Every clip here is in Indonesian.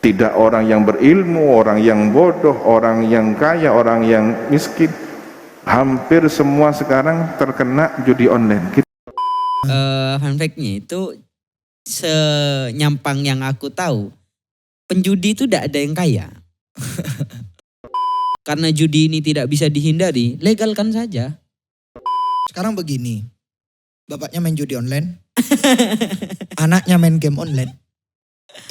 Tidak orang yang berilmu, orang yang bodoh, orang yang kaya, orang yang miskin. Hampir semua sekarang terkena judi online. Fun fact-nya itu senyampang yang aku tahu, penjudi itu tidak ada yang kaya. Karena judi ini tidak bisa dihindari, legalkan saja. Sekarang begini, bapaknya main judi online, anaknya main game online,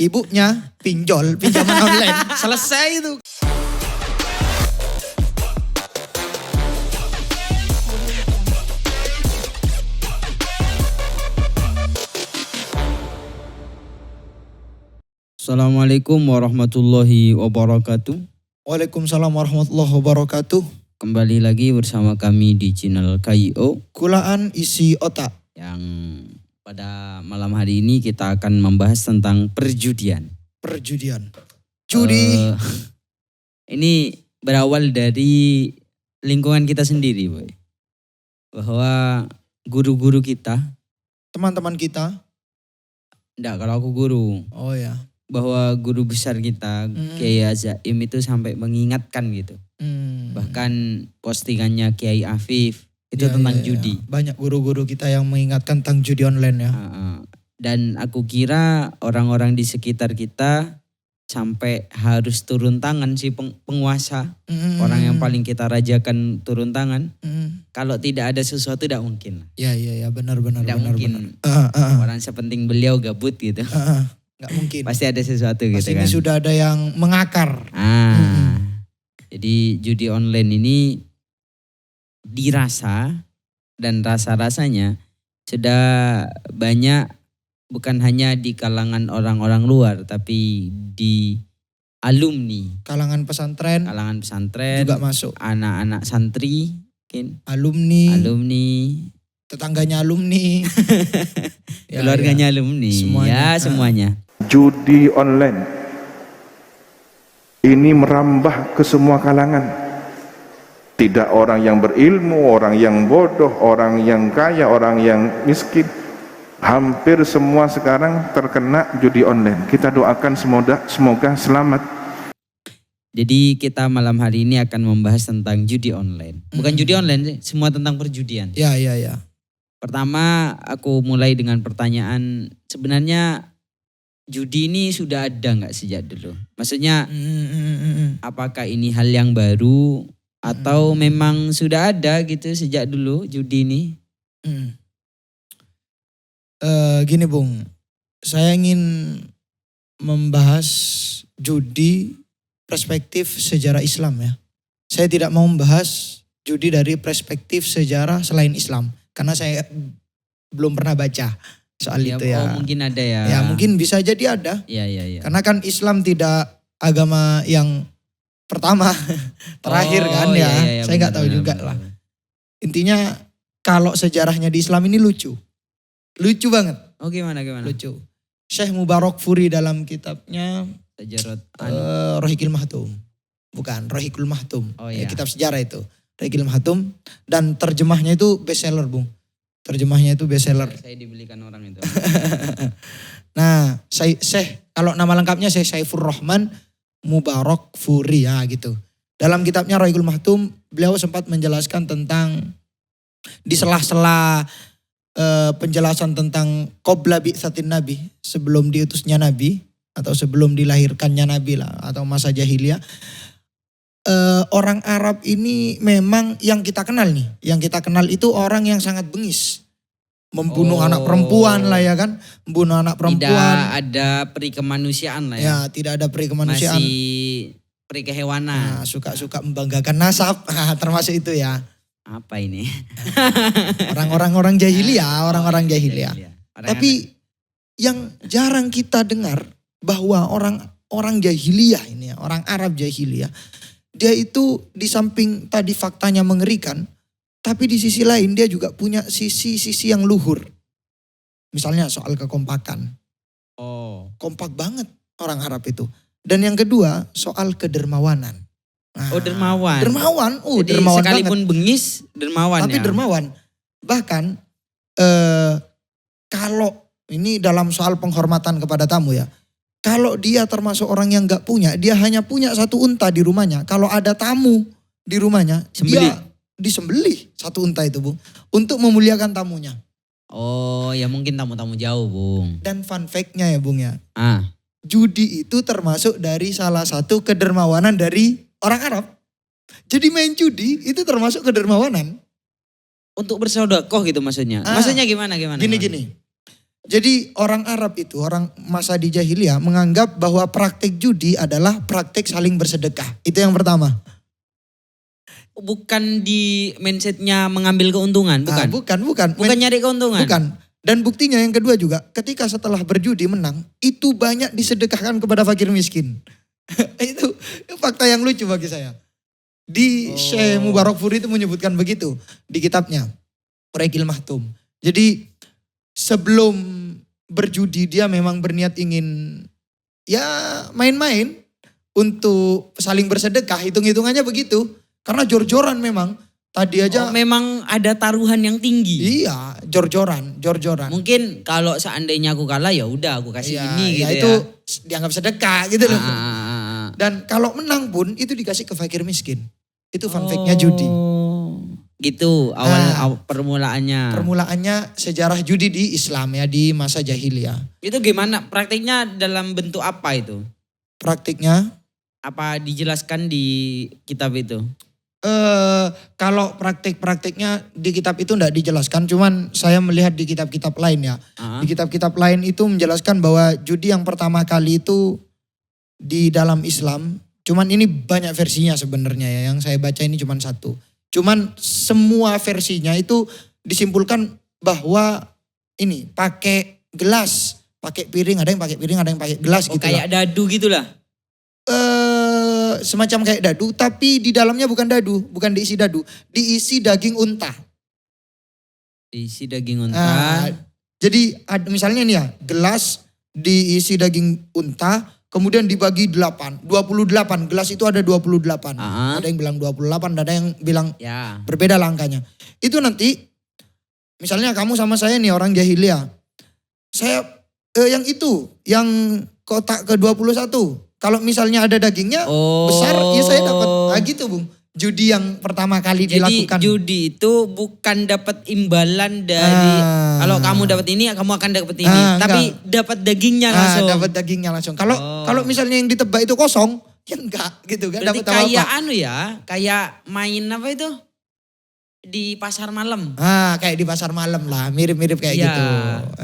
ibunya pinjaman online, selesai itu. Assalamualaikum warahmatullahi wabarakatuh. Waalaikumsalam warahmatullahi wabarakatuh. Kembali lagi bersama kami di channel KIO. Kulaan isi otak. Yang pada malam hari ini kita akan membahas tentang perjudian. Perjudian. Judi. Ini berawal dari lingkungan kita sendiri, boy. Bahwa guru-guru kita. Teman-teman kita. Enggak, kalau aku guru. Oh ya. Bahwa guru besar kita, Kiai Azaim itu sampai mengingatkan gitu. Bahkan postingannya Kiai Afif itu tentang judi. Banyak guru-guru kita yang mengingatkan tentang judi online ya. Dan aku kira orang-orang di sekitar kita sampai harus turun tangan si penguasa. Orang yang paling kita rajakan turun tangan. Kalau tidak ada sesuatu tidak mungkin. Ya benar. Tidak mungkin. Orang sepenting beliau gabut gitu. Nggak mungkin. Pasti ada sesuatu gitu kan. Pasti sudah ada yang mengakar. Jadi judi online ini dirasa dan rasa-rasanya sudah banyak, bukan hanya di kalangan orang-orang luar tapi di alumni. Kalangan pesantren juga masuk. Anak-anak santri mungkin. Alumni. Tetangganya alumni. Keluarganya alumni. Semuanya. Semuanya. Judi online ini merambah ke semua kalangan. Tidak orang yang berilmu, orang yang bodoh, orang yang kaya, orang yang miskin. Hampir semua sekarang terkena judi online. Kita doakan semoga selamat. Jadi kita malam hari ini akan membahas tentang judi online. Bukan judi online, semua tentang perjudian. Ya. Pertama aku mulai dengan pertanyaan, sebenarnya judi ini sudah ada nggak sejak dulu? Maksudnya apakah ini hal yang baru atau memang sudah ada gitu sejak dulu judi ini? Gini Bung, saya ingin membahas judi perspektif sejarah Islam ya. Saya tidak mau membahas judi dari perspektif sejarah selain Islam. Karena saya belum pernah baca soal itu ya. Oh mungkin ada ya. Ya mungkin bisa jadi ada. Iya. Karena kan Islam tidak agama yang pertama, terakhir kan ya. Saya nggak tahu juga lah. Intinya kalau sejarahnya di Islam ini lucu banget. Oh gimana? Lucu. Syekh Mubarak Furi dalam kitabnya Sejarah Rohikul Mahtum. Bukan, Rohikul Mahtum. Oh iya. Kitab sejarah itu. Rohikul Mahtum. Dan terjemahnya itu bestseller Bung. Terjemahnya itu bestseller. Saya dibelikan orang itu. Nah, Syekh, kalau nama lengkapnya Syekh Saifur Rahman Mubarak Furi ya gitu. Dalam kitabnya Rohikul Mahtum, beliau sempat menjelaskan tentang di sela-sela penjelasan tentang qabla bi'tsatin nabi, sebelum diutusnya nabi atau sebelum dilahirkannya nabi lah atau masa jahiliyah. Orang Arab ini memang yang kita kenal nih. Yang kita kenal itu orang yang sangat bengis. Membunuh anak perempuan lah ya kan. Membunuh anak perempuan. Tidak ada peri kemanusiaan lah ya. Ya tidak ada peri kemanusiaan. Masih peri kehewanan. Nah, suka-suka membanggakan nasab. Termasuk itu ya. Apa ini? Orang-orang jahiliyah. Orang-orang jahiliyah. Tapi yang jarang kita dengar bahwa orang jahiliyah ini ya. Orang Arab jahiliyah. Dia itu di samping tadi faktanya mengerikan, tapi di sisi lain dia juga punya sisi-sisi yang luhur. Misalnya soal kekompakan. Kompak banget orang Arab itu. Dan yang kedua soal kedermawanan. Nah, dermawan. Jadi dermawan sekalipun banget. Bengis, dermawan tapi ya. Dermawan. Bahkan kalau ini dalam soal penghormatan kepada tamu ya. Kalau dia termasuk orang yang gak punya, dia hanya punya 1 unta di rumahnya. Kalau ada tamu di rumahnya, Sembelih. dia disembelih 1 unta itu Bung. Untuk memuliakan tamunya. Oh ya mungkin tamu-tamu jauh Bung. Dan fun fact-nya ya Bung ya. Ah. Judi itu termasuk dari salah satu kedermawanan dari orang Arab. Jadi main judi itu termasuk kedermawanan. Untuk bersedekah gitu maksudnya. Ah. Maksudnya gimana? Gini. Jadi orang Arab itu, orang masa di jahiliyah menganggap bahwa praktik judi adalah praktik saling bersedekah. Itu yang pertama. Bukan di mindsetnya mengambil keuntungan, bukan? Bukan. Bukan nyari keuntungan. Bukan. Dan buktinya yang kedua juga, ketika setelah berjudi menang, itu banyak disedekahkan kepada fakir miskin. Itu fakta yang lucu bagi saya. Di Syekh Mubarak Furi itu menyebutkan begitu di kitabnya, Raihul Mahtum. Jadi sebelum berjudi dia memang berniat ingin ya main-main untuk saling bersedekah, hitung-hitungannya begitu. Karena jor-joran memang. Tadi aja memang ada taruhan yang tinggi. iya, jor-joran. Mungkin kalau seandainya aku kalah ya udah aku kasih Iya, ini ya gitu itu ya. dianggap sedekah gitu loh. Ah. Dan kalau menang pun itu dikasih ke fakir miskin. Itu fun fact-nya judi. Gitu awal permulaannya. Permulaannya sejarah judi di Islam ya, di masa jahiliyah. Itu gimana praktiknya dalam bentuk apa itu? Praktiknya Apa dijelaskan di kitab itu? kalau praktik-praktiknya di kitab itu enggak dijelaskan, cuman saya melihat di kitab-kitab lain ya. Ah. Di kitab-kitab lain itu menjelaskan bahwa judi yang pertama kali itu di dalam Islam, cuman ini banyak versinya sebenarnya ya, yang saya baca ini cuman 1. Cuman semua versinya itu disimpulkan bahwa ini pakai gelas, pakai piring, ada yang pakai piring, ada yang pakai gelas gitu Kayak dadu gitulah. Semacam kayak dadu, tapi di dalamnya bukan dadu, bukan diisi dadu, diisi daging unta. Diisi daging unta. Jadi misalnya nih ya, gelas diisi daging unta, kemudian dibagi 28 gelas itu ada 28. Ada yang bilang 28, ada yang bilang Ya. berbeda langkahnya. Itu nanti misalnya kamu sama saya nih orang jahiliyah. Saya yang kotak ke-21. Kalau misalnya ada dagingnya besar, ya saya dapat. Nah gitu Bung. Judi yang pertama kali dilakukan. Jadi judi itu bukan dapat imbalan dari kalau kamu dapat ini, kamu akan dapat ini. Tapi dapat dagingnya langsung. Dapat dagingnya langsung. Kalau misalnya yang ditebak itu kosong, ya enggak gitu kan. Berarti dapat apa-apa. kayak kayak main apa itu? Di pasar malam. Kayak di pasar malam lah, mirip-mirip kayak Ya, gitu.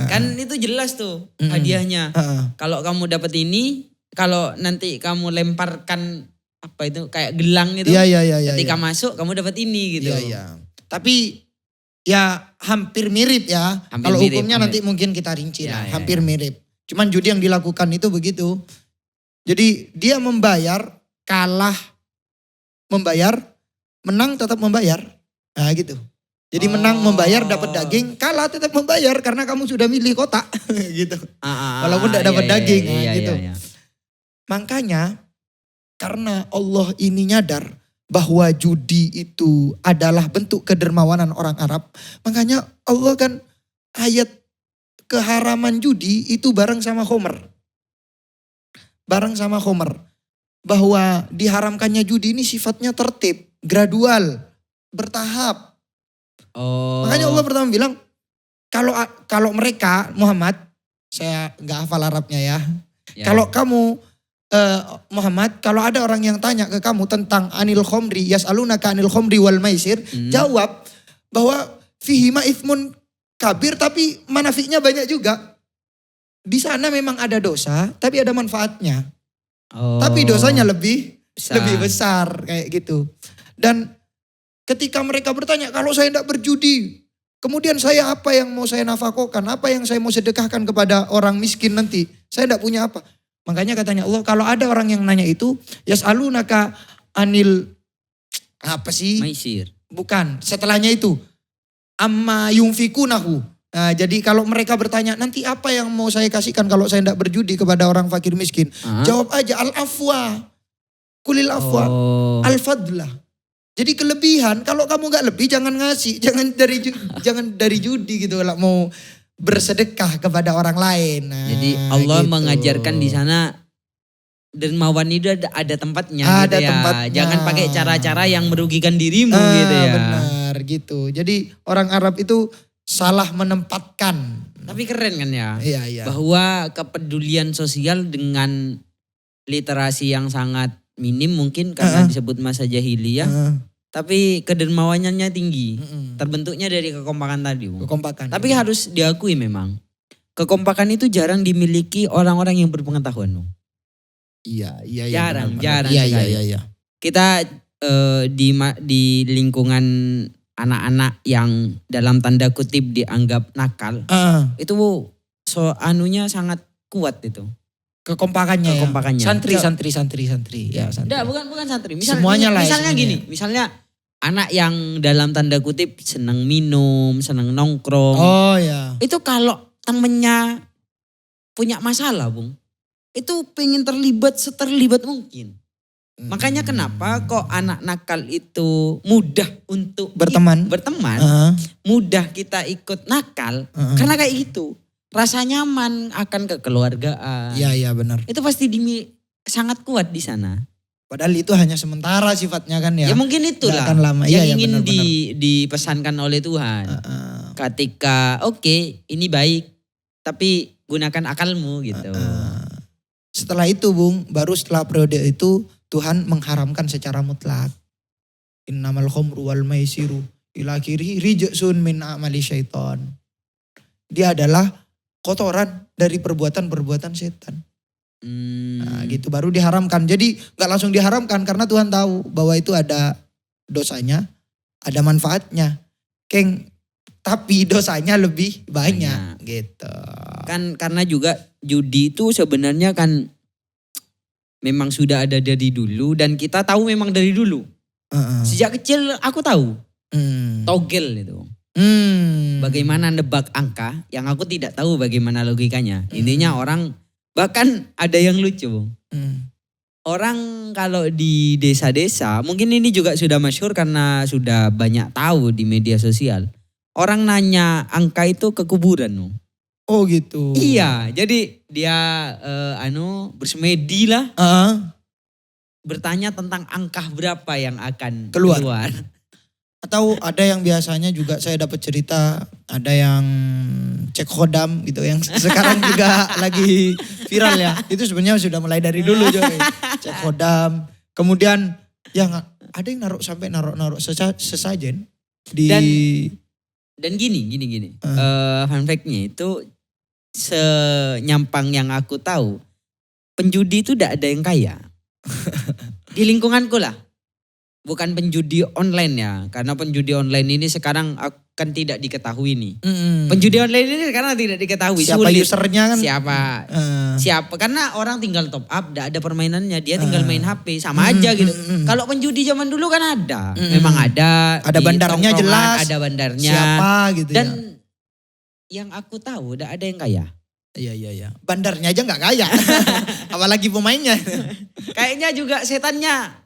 kan itu jelas tuh hadiahnya. Kalau kamu dapat ini, kalau nanti kamu lemparkan apa itu kayak gelang itu. Iya. Ketika masuk kamu dapat ini gitu. Iya. Tapi ya hampir mirip ya. Kalau hukumnya nanti mungkin kita rinci lah. Hampir mirip. Cuman judi yang dilakukan itu begitu. Jadi dia membayar, kalah membayar, menang tetap membayar. Nah gitu. Jadi menang membayar dapat daging, kalah tetap membayar karena kamu sudah milih kotak gitu. Walaupun tidak dapat daging gitu. Iya. Makanya karena Allah ini nyadar bahwa judi itu adalah bentuk kedermawanan orang Arab. Makanya Allah kan ayat keharaman judi itu bareng sama Khomer. Bahwa diharamkannya judi ini sifatnya tertib, gradual, bertahap. Makanya Allah pertama bilang, kalau mereka Muhammad, saya nggak hafal Arabnya ya. Kalau kamu Muhammad, kalau ada orang yang tanya ke kamu tentang anil khomri, yas'alunaka anil khomri wal maisir, jawab bahwa fihima ithmun kabir tapi manafiknya banyak juga. Di sana memang ada dosa tapi ada manfaatnya. Tapi dosanya lebih besar kayak gitu. Dan ketika mereka bertanya, kalau saya tidak berjudi, kemudian saya apa yang mau saya nafkahkan, apa yang saya mau sedekahkan kepada orang miskin nanti, saya tidak punya apa. Makanya katanya Allah, kalau ada orang yang nanya itu, yas'alunaka anil apa sih? Maisir. Bukan, setelahnya itu amma yunfikunahu. Nah, jadi kalau mereka bertanya, nanti apa yang mau saya kasihkan kalau saya tidak berjudi kepada orang fakir miskin? Jawab aja al-afwa. Kulil afwa. Al-fadlah. Jadi kelebihan, kalau kamu gak lebih jangan ngasih, jangan dari judi gitu. Kalau mau bersedekah kepada orang lain. Nah, Jadi Allah gitu. mengajarkan di sana dermawan itu ada tempatnya Ada gitu ya. tempatnya. Jangan pakai cara-cara yang merugikan dirimu gitu ya. Benar gitu. Jadi orang Arab itu salah menempatkan. Tapi keren kan ya. Iya, iya. Bahwa kepedulian sosial dengan literasi yang sangat minim mungkin karena disebut masa jahiliyah. Tapi kedermawanannya tinggi. Terbentuknya dari kekompakan tadi. Bung. Kekompakan. Tapi harus diakui memang. Kekompakan itu jarang dimiliki orang-orang yang berpengetahuan. Bung. Iya. Jarang Iya, sekali. iya. Kita di lingkungan anak-anak yang dalam tanda kutip dianggap nakal. Itu anunya sangat kuat itu. Kekompakannya. Kekompakannya. Santri. Ya, santri. Enggak, bukan santri. Semuanya lah ya, Misalnya semuanya. gini, misalnya anak yang dalam tanda kutip senang minum, senang nongkrong. Oh ya. Itu kalau temennya punya masalah, Bung. Itu pengen seterlibat mungkin. Makanya kenapa kok anak nakal itu mudah untuk Berteman. mudah kita ikut nakal. Karena kayak gitu. Rasa nyaman akan kekeluargaan. Iya benar. Itu pasti sangat kuat di sana. Padahal itu hanya sementara sifatnya kan ya. Ya mungkin itulah Nggak akan lama. yang Iya, ingin benar-benar. dipesankan oleh Tuhan. Ketika oke, ini baik tapi gunakan akalmu gitu. Setelah itu Bung, baru setelah periode itu Tuhan mengharamkan secara mutlak. Innamal khamru wal maisiru ila akhirih rijsun min amali syaiton. Dia adalah kotoran dari perbuatan-perbuatan setan. Nah, gitu baru diharamkan. Jadi gak langsung diharamkan karena Tuhan tahu bahwa itu ada dosanya, ada manfaatnya. Tapi dosanya lebih banyak gitu. Kan karena juga judi itu sebenarnya kan memang sudah ada dari dulu dan kita tahu memang dari dulu. Sejak kecil aku tahu. Togel itu. Bagaimana nebak angka yang aku tidak tahu bagaimana logikanya. Intinya orang bahkan ada yang lucu. Orang kalau di desa-desa mungkin ini juga sudah masyhur karena sudah banyak tahu di media sosial. Orang nanya angka itu ke kuburan. Oh gitu. Iya, jadi dia bersemedi lah. Bertanya tentang angka berapa yang akan keluar. Atau ada yang biasanya juga saya dapat cerita, ada yang cek khodam gitu yang sekarang juga lagi viral ya. Itu sebenarnya sudah mulai dari dulu Joy. Cek khodam. Kemudian yang ada yang naruh sesajen di dan gini. Fun fact-nya itu senyampang yang aku tahu, penjudi itu tidak ada yang kaya. Di lingkunganku lah. Bukan penjudi online ya. Karena penjudi online ini sekarang akan tidak diketahui nih. Penjudi online ini sekarang tidak diketahui. Siapa sulit. usernya kan. Siapa. Karena orang tinggal top up, tidak ada permainannya. Dia tinggal main HP. Sama aja gitu. Kalau penjudi zaman dulu kan ada. Memang ada. Ada bandarnya jelas. Ada bandarnya. Siapa gitu Dan ya. yang aku tahu tidak ada yang kaya. Iya. Bandarnya aja gak kaya. Apalagi pemainnya. Kayaknya juga setannya.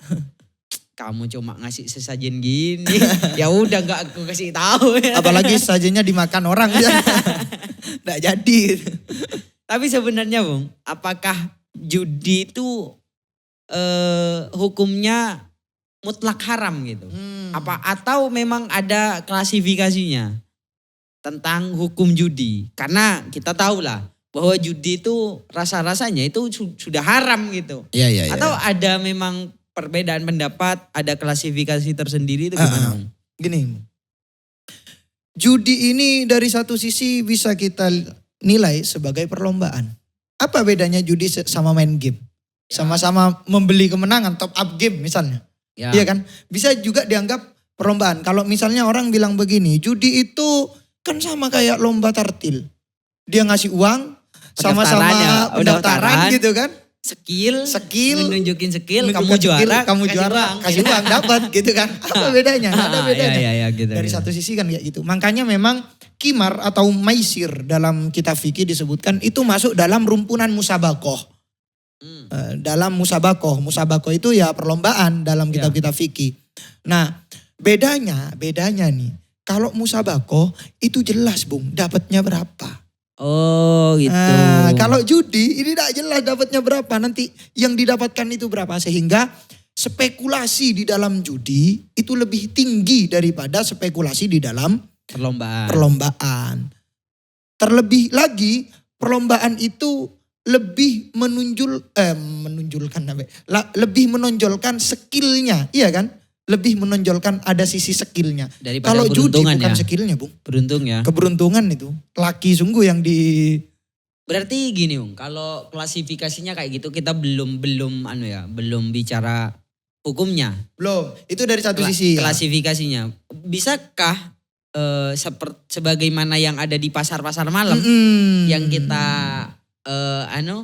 Kamu cuma ngasih sesajen gini, ya udah nggak aku kasih tahu. Apalagi sesajennya dimakan orang, nggak jadi. Tapi sebenarnya Bung, apakah judi itu hukumnya mutlak haram gitu? Atau memang ada klasifikasinya tentang hukum judi? Karena kita tahu lah bahwa judi itu rasa-rasanya itu sudah haram gitu. Iya. Atau ada memang perbedaan pendapat, ada klasifikasi tersendiri itu gimana? Gini, judi ini dari satu sisi bisa kita nilai sebagai perlombaan. Apa bedanya judi sama main game? Sama-sama membeli kemenangan, top up game misalnya. Iya kan? Bisa juga dianggap perlombaan. Kalau misalnya orang bilang begini, judi itu kan sama kayak lomba tartil. Dia ngasih uang, sama-sama pendaftaran gitu kan. Skill, nunjukin skill, kamu juara, kasih uang dapat gitu kan. Apa bedanya? Ada bedanya. Iya, gitu, dari satu sisi kan kayak gitu. Makanya memang kimar atau maisir dalam kitab fikih disebutkan itu masuk dalam rumpunan musabakoh. Dalam musabakoh itu ya perlombaan dalam kitab-kitab fikih. Nah, bedanya nih, kalau musabakoh itu jelas Bung, dapatnya berapa. Oh gitu. Kalau judi ini tidak jelas dapatnya berapa, nanti yang didapatkan itu berapa, sehingga spekulasi di dalam judi itu lebih tinggi daripada spekulasi di dalam perlombaan. Terlebih lagi perlombaan itu lebih lebih menonjolkan skillnya, iya kan? Lebih menonjolkan ada sisi skillnya. Daripada Kalau judi keberuntungan bukan ya. skillnya, Bung. Beruntung ya. Keberuntungan itu. Laki sungguh yang di... Berarti gini Bung, kalau klasifikasinya kayak gitu kita belum bicara hukumnya. Belum, itu dari satu sisi ya. Klasifikasinya. Bisakah sebagaimana yang ada di pasar-pasar malam yang kita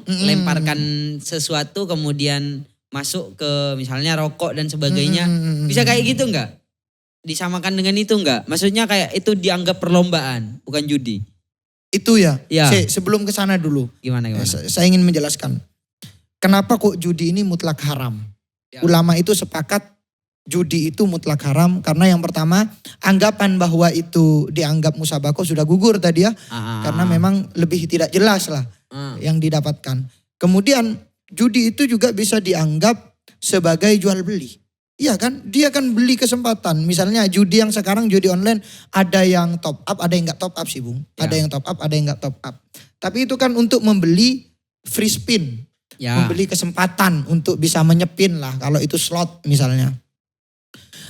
lemparkan sesuatu kemudian masuk ke misalnya rokok dan sebagainya. Bisa kayak gitu enggak? Disamakan dengan itu enggak? Maksudnya kayak itu dianggap perlombaan, bukan judi. Itu ya. Ya. Sebelum ke sana dulu. Gimana? Saya ingin menjelaskan. Kenapa kok judi ini mutlak haram? Ya. Ulama itu sepakat judi itu mutlak haram karena yang pertama anggapan bahwa itu dianggap musabaqah sudah gugur tadi ya. Karena memang lebih tidak jelas lah yang didapatkan. Kemudian judi itu juga bisa dianggap sebagai jual beli. Iya kan? Dia kan beli kesempatan. Misalnya judi yang sekarang judi online ada yang top up, ada yang gak top up sih Bung. Ya. Ada yang top up, ada yang gak top up. Tapi itu kan untuk membeli free spin. Ya. Membeli kesempatan untuk bisa menyepin lah kalau itu slot misalnya.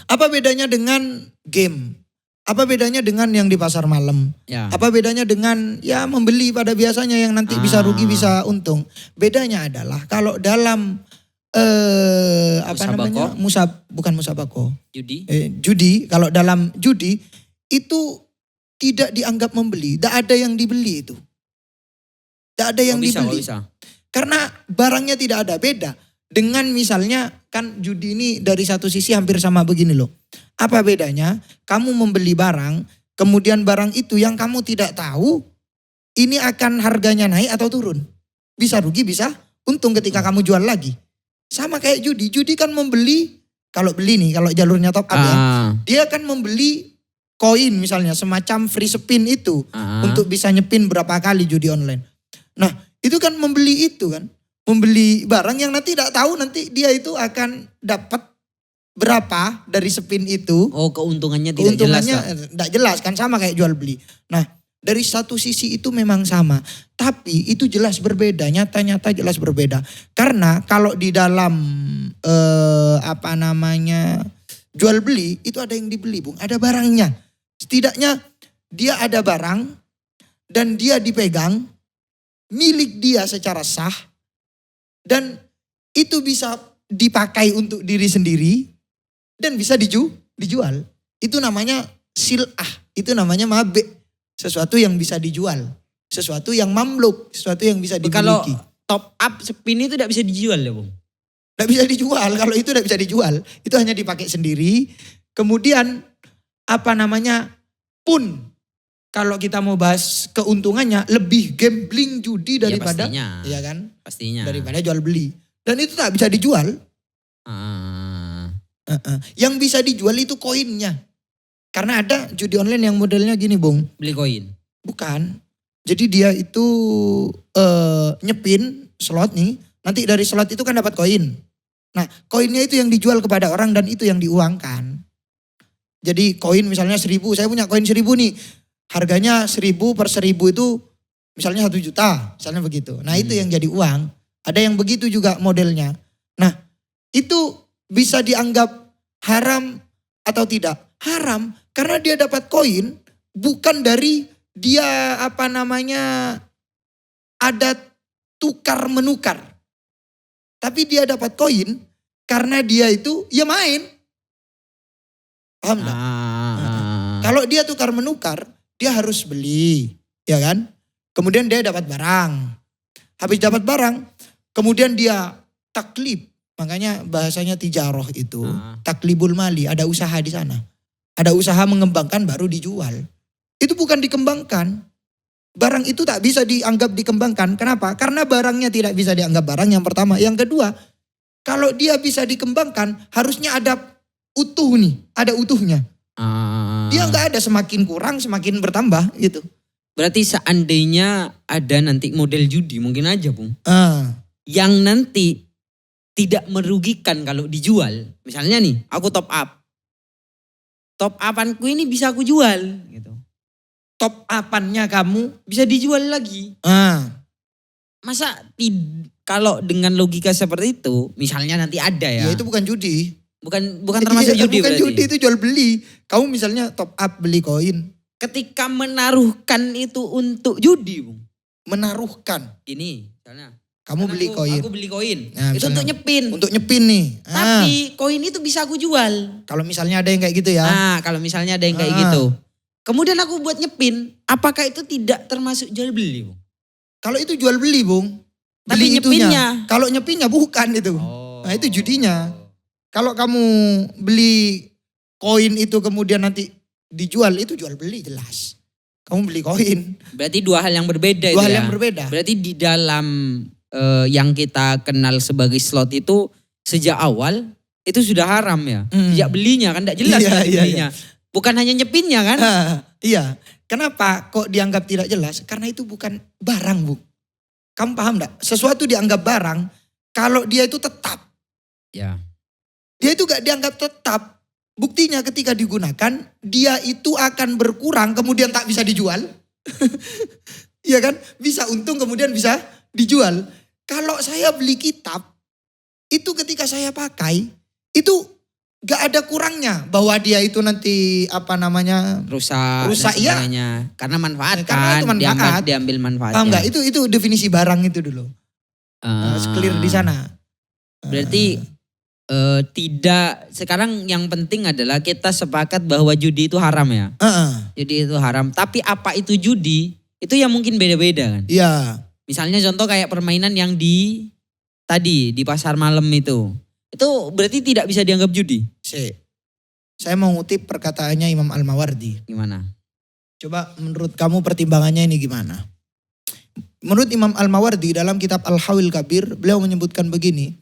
Apa bedanya dengan game? Apa bedanya dengan yang di pasar malam? Ya. Apa bedanya dengan ya membeli pada biasanya yang nanti bisa rugi bisa untung? Bedanya adalah kalau dalam bukan musabaqah. Judi, kalau dalam judi itu tidak dianggap membeli, tidak ada yang dibeli itu. Tidak ada yang dibeli. Bisa. Karena barangnya tidak ada, beda. Dengan misalnya kan judi ini dari satu sisi hampir sama begini loh. Apa bedanya? Kamu membeli barang, kemudian barang itu yang kamu tidak tahu ini akan harganya naik atau turun. Bisa rugi, bisa untung ketika kamu jual lagi. Sama kayak judi. Judi kan membeli, kalau beli nih, kalau jalurnya top up ya. Dia kan membeli koin misalnya, semacam free spin itu. Untuk bisa nyepin berapa kali judi online. Nah itu kan membeli itu kan. Membeli barang yang nanti tidak tahu nanti dia itu akan dapat berapa dari spin itu. Oh keuntungannya tidak jelas. Tidak jelas kan, sama kayak jual beli. Nah dari satu sisi itu memang sama. Tapi itu jelas berbeda, nyata-nyata jelas berbeda. Karena kalau di dalam jual beli itu ada yang dibeli Bung. Ada barangnya. Setidaknya dia ada barang dan dia dipegang milik dia secara sah. Dan itu bisa dipakai untuk diri sendiri dan bisa dijual. Itu namanya sil'ah, itu namanya mabe. Sesuatu yang bisa dijual, sesuatu yang mamluk, sesuatu yang bisa dimiliki. Kalau top up spin itu tidak bisa dijual ya Bung? Tidak bisa dijual, kalau itu tidak bisa dijual. Itu hanya dipakai sendiri. Kemudian pun kalau kita mau bahas keuntungannya lebih gambling judi daripada ya kan? Pastinya. Daripada jual beli. Dan itu tak bisa dijual. Yang bisa dijual itu koinnya. Karena ada judi online yang modelnya gini Bung. Beli koin? Bukan. Jadi dia itu nyepin slot nih. Nanti dari slot itu kan dapat koin. Nah koinnya itu yang dijual kepada orang dan itu yang diuangkan. Jadi koin misalnya 1.000. Saya punya koin 1.000 nih. Harganya 1.000 per 1.000 itu misalnya 1 juta. Misalnya begitu. Nah itu yang jadi uang. Ada yang begitu juga modelnya. Nah itu bisa dianggap haram atau tidak? Haram karena dia dapat koin bukan dari dia ada tukar menukar. Tapi dia dapat koin karena dia itu ya main. Paham gak? Kalau dia tukar menukar dia harus beli, ya kan? Kemudian dia dapat barang. Habis dapat barang, kemudian dia taklib. Makanya bahasanya tijaroh itu. Taklibul mali, ada usaha di sana. Ada usaha mengembangkan baru dijual. Itu bukan dikembangkan. Barang itu tak bisa dianggap dikembangkan. Kenapa? Karena barangnya tidak bisa dianggap barang yang pertama. Yang kedua, kalau dia bisa dikembangkan harusnya ada utuh nih. Ada utuhnya. Dia nggak ada semakin kurang semakin bertambah gitu. Berarti seandainya ada nanti model judi, mungkin aja Bung, Ah, yang nanti tidak merugikan kalau dijual. Misalnya nih, aku top up. Top upanku ini bisa aku jual gitu. top upannya kamu. Bisa dijual lagi. Masa kalau dengan logika seperti itu, misalnya nanti ada ya. Ya itu bukan judi. Bukan termasuk Iya, judi bukan berarti. judi, itu jual beli. Kamu misalnya top up beli koin. Ketika menaruhkan itu untuk judi, Bung. Menaruhkan. Gini, misalnya. Kamu Kan beli koin. Aku beli koin. Nah, itu misalnya, untuk nyepin. Untuk nyepin nih. Tapi koin itu bisa aku jual. Kalau misalnya ada yang kayak gitu ya. Nah, kalau misalnya ada yang kayak gitu. Kemudian aku buat nyepin, apakah itu tidak termasuk jual beli, Bung? Kalau itu jual beli, Bung. Tapi Beli itunya. nyepinnya. Kalau nyepinnya bukan itu. Oh. Nah itu judinya. Kalau kamu beli koin itu kemudian nanti dijual, itu jual beli jelas. Kamu beli koin. Berarti dua hal yang berbeda Dua itu hal ya. yang berbeda. Berarti di dalam yang kita kenal sebagai slot itu sejak awal itu sudah haram ya. Sejak belinya kan tidak jelas Iya, kan iya, belinya. Bukan hanya nyepinnya kan. Iya. Kenapa kok dianggap tidak jelas? Karena itu bukan barang, Bu. Kamu paham enggak? Sesuatu dianggap barang kalau dia itu tetap. Ya. Dia itu gak dianggap tetap. Buktinya ketika digunakan, dia itu akan berkurang kemudian tak bisa dijual. Iya kan? Bisa untung kemudian bisa dijual. Kalau saya beli kitab, itu ketika saya pakai, itu gak ada kurangnya. Bahwa dia itu nanti apa namanya. Rusak Rusak, dan iya. sebagainya. Karena manfaat Karena kan. itu manfaat. Diambil manfaatnya. Paham gak? Itu definisi barang itu dulu. Clear di sana. Berarti tidak, sekarang yang penting adalah kita sepakat bahwa judi itu haram ya. Judi itu haram. Tapi apa itu judi? Itu yang mungkin beda-beda kan. Iya. Misalnya contoh kayak permainan yang tadi di pasar malam itu. Itu berarti tidak bisa dianggap judi. Saya mau ngutip perkataannya Imam Al-Mawardi. Gimana? Coba menurut kamu pertimbangannya ini gimana? Menurut Imam Al-Mawardi dalam kitab Al-Hawil Kabir, beliau menyebutkan begini.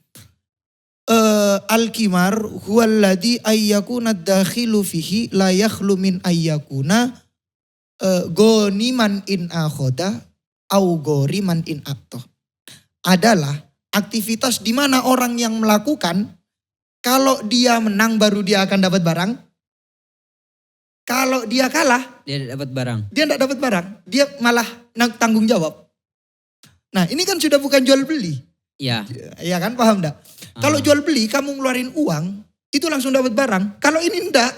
Al-Qimar huwalladhi ayyakuna dakhilu fihi la yakhlu min ayyakuna goniman in akhoda au goriman in aktoh. Adalah aktivitas di mana orang yang melakukan, kalau dia menang baru dia akan dapat barang. Kalau dia kalah, Dia dapat barang. dia tidak dapat barang. Dia malah tanggung jawab. Nah ini kan sudah bukan jual beli. Ya. Ya kan, paham enggak? Kalau jual beli kamu ngeluarin uang, itu langsung dapat barang. Kalau ini enggak,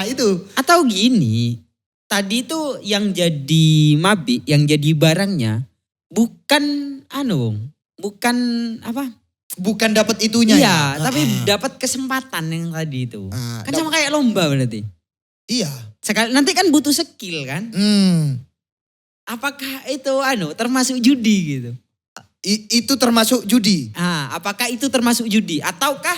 itu. Atau gini, tadi itu yang jadi mabik, yang jadi barangnya bukan bukan apa? Bukan dapat itunya Iya, ya. tapi dapat kesempatan yang tadi itu. Ah, Kan sama kayak lomba berarti. Iya. Sekali nanti kan butuh skill kan? Apakah itu termasuk judi gitu? Itu termasuk judi. Apakah itu termasuk judi? Ataukah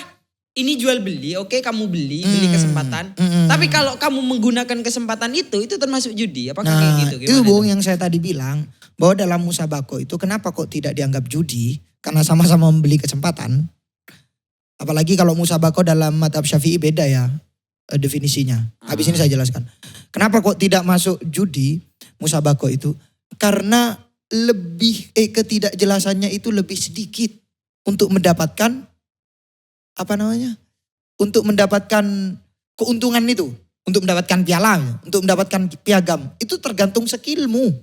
ini jual beli, oke kamu beli kesempatan. Tapi kalau kamu menggunakan kesempatan itu termasuk judi. Apakah kayak gitu? Itu Bung yang saya tadi bilang, bahwa dalam musabako itu kenapa kok tidak dianggap judi? Karena sama-sama membeli kesempatan. Apalagi kalau musabako dalam madhab Syafi'i beda ya definisinya. Habis ini saya jelaskan. Kenapa kok tidak masuk judi musabako itu? Karena lebih ketidakjelasannya itu lebih sedikit untuk mendapatkan untuk mendapatkan keuntungan itu, untuk mendapatkan piala, untuk mendapatkan piagam, itu tergantung skillmu,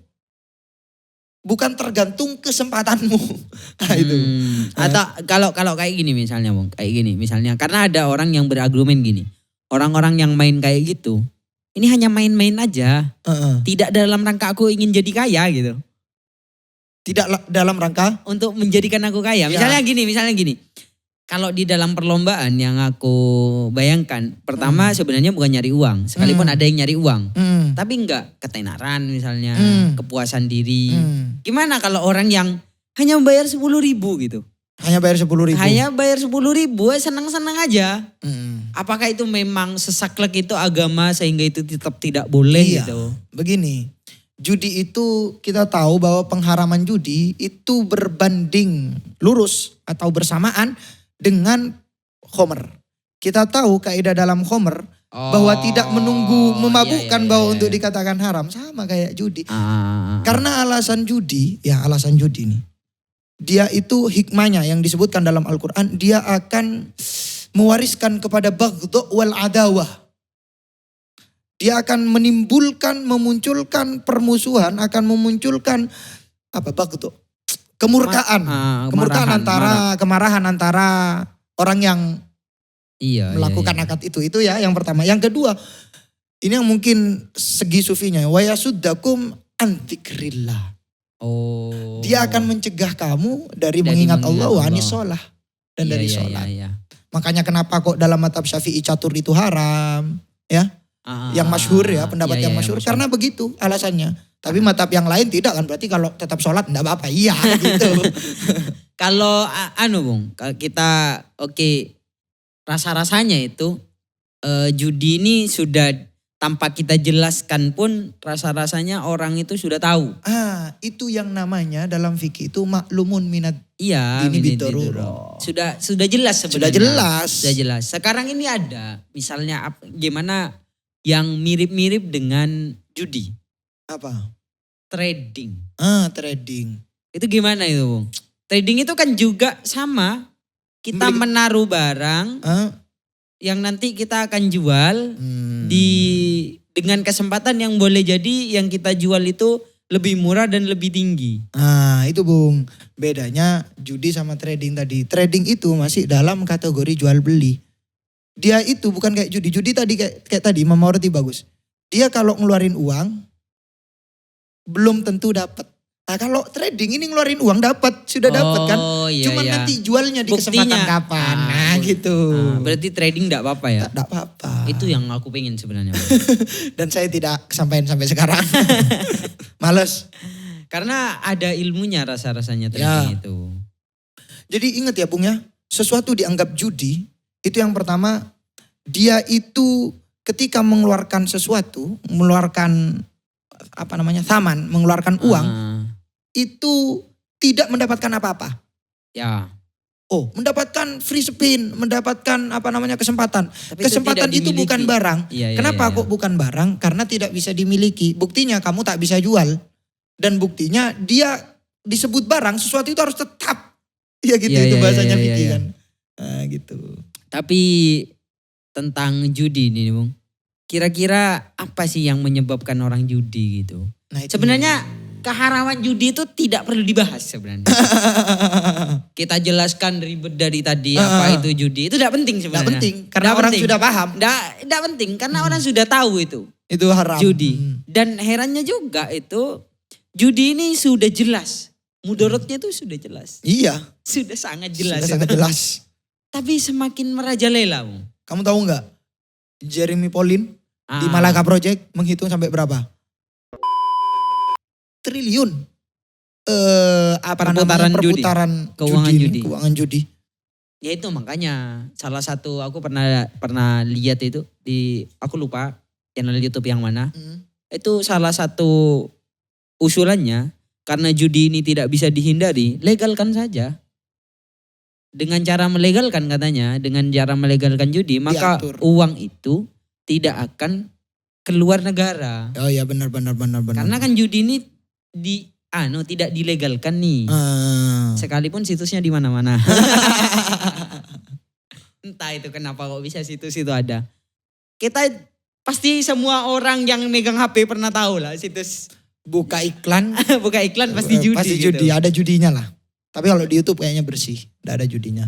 bukan tergantung kesempatanmu. Nah, itu. Atau kalau kayak gini misalnya Bung, karena ada orang yang berargumen gini, orang-orang yang main kayak gitu, ini hanya main-main aja, tidak dalam rangka aku ingin jadi kaya gitu. Tidak dalam rangka untuk menjadikan aku kaya. Misalnya gini. Kalau di dalam perlombaan yang aku bayangkan, pertama sebenarnya bukan nyari uang. Sekalipun ada yang nyari uang. Tapi enggak ketenaran misalnya, kepuasan diri. Gimana kalau orang yang hanya membayar 10.000 gitu. Hanya bayar 10.000. Hanya bayar 10.000, senang-senang aja. Apakah itu memang sesaklek itu agama sehingga itu tetap tidak boleh gitu? Begini. Judi itu kita tahu bahwa pengharaman judi itu berbanding lurus atau bersamaan dengan khomer. Kita tahu kaidah dalam khomer bahwa tidak menunggu memabukkan iya, bahwa iya. untuk dikatakan haram, sama kayak judi. Ah, Karena alasan judi nih. Dia itu hikmahnya yang disebutkan dalam Al-Quran, dia akan mewariskan kepada baghdha wal adawah. Dia akan memunculkan permusuhan, akan memunculkan baghdha? Kemurkaan. Kemarahan antara orang yang melakukan akad itu ya yang pertama. Yang kedua, ini yang mungkin segi sufinya, wa yasuddakum an dzikrillah. Dia akan mencegah kamu dari mengingat Allah wa anis sholah dan dari sholat. Makanya kenapa kok dalam mazhab Syafi'i catur itu haram, ya? Yang masyhur ya, pendapat yang masyhur karena begitu alasannya. Tapi mazhab yang lain tidak kan, berarti kalau tetap sholat enggak apa-apa. Iya gitu. Kalau Bung, kita rasa-rasanya itu judi ini sudah tanpa kita jelaskan pun rasa-rasanya orang itu sudah tahu. Itu yang namanya dalam fikih itu maklumun minad dini bidarurah. Sudah jelas sebenarnya. Sudah jelas. Sekarang ini ada misalnya gimana yang mirip-mirip dengan judi. Apa? Trading. Trading. Itu gimana itu, Bung? Trading itu kan juga sama. Kita menaruh barang yang nanti kita akan jual dengan kesempatan yang boleh jadi yang kita jual itu lebih murah dan lebih tinggi. Itu Bung, bedanya judi sama trading tadi. Trading itu masih dalam kategori jual beli. Dia itu bukan kayak judi. Judi tadi kayak tadi Mama Orti bagus. Dia kalau ngeluarin uang belum tentu dapat. Nah kalau trading ini ngeluarin uang sudah dapat kan. Cuman nanti jualnya di buktinya kesempatan kapan. Gitu. Berarti trading enggak apa-apa ya? Enggak apa-apa. Itu yang aku pengen sebenarnya. Dan saya tidak kesampaian sampai sekarang. Males. Karena ada ilmunya rasa-rasanya trading itu. Jadi ingat ya Bung ya, sesuatu dianggap judi, itu yang pertama dia itu ketika mengeluarkan sesuatu, mengeluarkan thaman, mengeluarkan uang, itu tidak mendapatkan apa-apa. Ya. Mendapatkan free spin, mendapatkan kesempatan. Tapi Kesempatan itu bukan barang. Kenapa kok bukan barang? Karena tidak bisa dimiliki. Buktinya kamu tak bisa jual. Dan buktinya dia disebut barang, sesuatu itu harus tetap. Ya gitu, itu bahasanya fikih kan. Gitu. Tapi tentang judi ini Bung. Kira-kira apa sih yang menyebabkan orang judi gitu? Sebenarnya keharaman judi itu tidak perlu dibahas sebenarnya. Kita jelaskan ribet dari tadi apa itu judi. Itu tidak penting sebenarnya. Tidak penting karena orang sudah paham. Tidak penting karena orang sudah tahu itu. Itu haram. Judi. Dan herannya juga itu judi ini sudah jelas. Mudorotnya itu sudah jelas. Iya. Sudah sangat jelas. Sudah sangat jelas. Tapi semakin merajalela. Kamu tahu nggak? Jeremy Pauline di Malaka Project menghitung sampai berapa? Triliun. Perputaran keuangan judi. Ya itu makanya salah satu aku pernah lihat itu aku lupa channel YouTube yang mana. Itu salah satu usulannya karena judi ini tidak bisa dihindari, legalkan saja. Dengan cara melegalkan katanya, dengan cara melegalkan judi, maka uang itu tidak akan keluar negara. Oh iya benar. Karena kan judi ini tidak dilegalkan nih. Sekalipun situsnya di mana-mana. Entah itu kenapa kok bisa situs itu ada. Kita pasti semua orang yang megang HP pernah tahu lah situs. Buka iklan pasti judi. Pasti judi, ada judinya lah. Tapi kalau di YouTube kayaknya bersih, tidak ada judinya.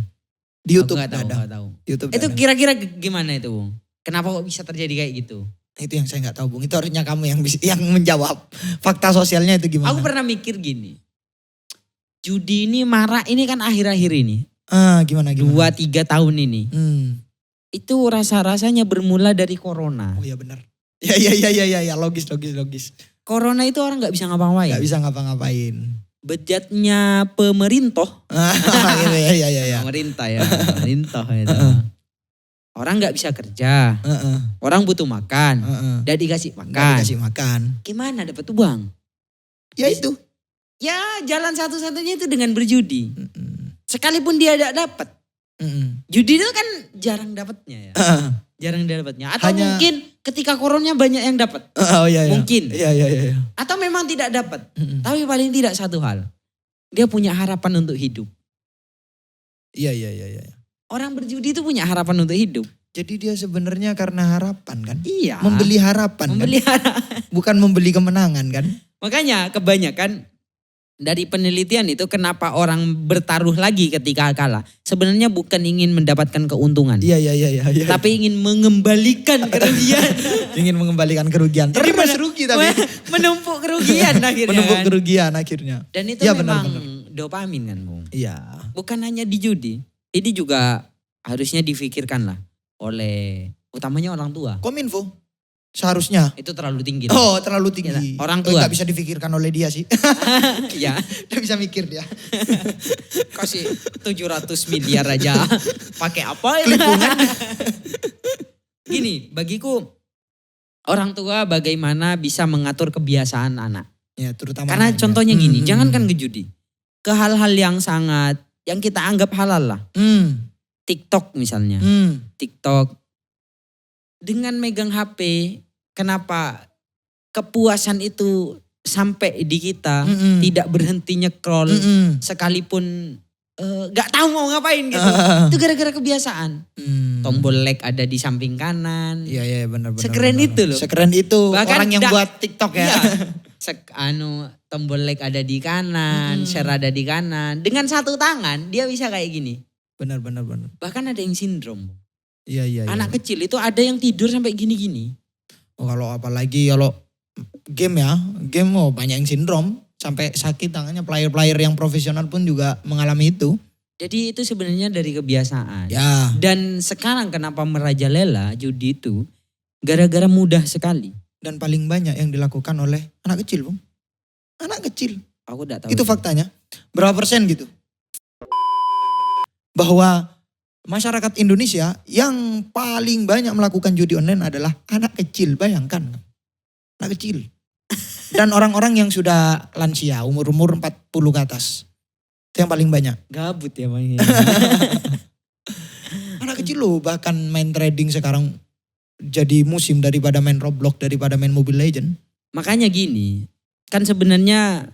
Di YouTube nggak tahu. YouTube itu kira-kira gimana itu Bung? Kenapa kok bisa terjadi kayak gitu? Itu yang saya nggak tahu Bung. Itu harusnya kamu yang menjawab. Fakta sosialnya itu gimana? Aku pernah mikir gini. Judi ini marak ini kan akhir-akhir ini. Gimana? 2-3 tahun ini. Itu rasa-rasanya bermula dari corona. Oh iya benar. Ya logis. Corona itu orang nggak bisa ngapa-ngapain. Nggak bisa ngapa-ngapain. Bejatnya pemerintah. Ya. Pemerintah itu. Orang nggak bisa kerja. Orang butuh makan. Dan dikasih makan. Gimana dapat uang? Ya itu. Ya jalan satu-satunya itu dengan berjudi. Sekalipun dia tidak dapat. Judi itu kan jarang dapatnya ya. Jarang dapatnya. Atau Hanya- mungkin ketika coronanya banyak yang dapat. Oh iya. Mungkin. Iya. Atau memang tidak dapat. Tapi paling tidak satu hal. Dia punya harapan untuk hidup. Iya. Orang berjudi itu punya harapan untuk hidup. Jadi dia sebenarnya karena harapan kan? Iya. Membeli harapan Membeli kan? Bukan membeli kemenangan kan? Makanya kebanyakan dari penelitian itu kenapa orang bertaruh lagi ketika kalah. Sebenarnya bukan ingin mendapatkan keuntungan. Iya. Tapi ingin mengembalikan kerugian. Ingin mengembalikan kerugian. Jadi Terus rugi tapi. menumpuk kerugian akhirnya. Menumpuk kan. kerugian akhirnya. Dan itu Iya, memang benar. dopamin kan Bung. Iya. Bukan hanya di judi. Ini juga harusnya difikirkan lah oleh utamanya orang tua. Kominfo seharusnya. Itu terlalu tinggi. Oh terlalu tinggi. Iya, orang tua. Gak bisa difikirkan oleh dia sih. Ya, Gak bisa mikir dia. kasih 700 miliar aja. Pakai apa itu? Gini, bagiku orang tua bagaimana bisa mengatur kebiasaan anak. Ya terutama. Karena anaknya. contohnya gini, Hmm. jangankan ke judi. Ke hal-hal yang sangat, yang kita anggap halal lah. TikTok misalnya. TikTok. Dengan megang HP, kenapa kepuasan itu sampai di kita tidak berhenti nyekrol sekalipun gak tahu mau ngapain gitu. Itu gara-gara kebiasaan. Tombol like ada di samping kanan. Iya benar. Sekeren itu loh. Sekeren itu. Bahkan Orang yang buat TikTok ya. Iya. Tombol like ada di kanan, share ada di kanan. Dengan satu tangan dia bisa kayak gini. Benar. Bahkan ada yang sindrom. Iya. Anak kecil itu ada yang tidur sampai gini-gini. Oh, kalau apalagi kalau game ya, game banyak yang sindrom. Sampai sakit tangannya, player-player yang profesional pun juga mengalami itu. Jadi itu sebenarnya dari kebiasaan. Ya. Dan sekarang kenapa merajalela judi itu gara-gara mudah sekali. Dan paling banyak yang dilakukan oleh anak kecil, Bung. Anak kecil. Aku tidak tahu. Itu faktanya. Berapa persen gitu? Bahwa masyarakat Indonesia yang paling banyak melakukan judi online adalah anak kecil. Bayangkan. Anak kecil. Dan orang-orang yang sudah lansia, umur-umur 40 ke atas. Itu yang paling banyak. Gabut ya Bang. Anak kecil loh, bahkan main trading sekarang jadi musim daripada main Roblox, daripada main Mobile Legend. Makanya gini, kan sebenarnya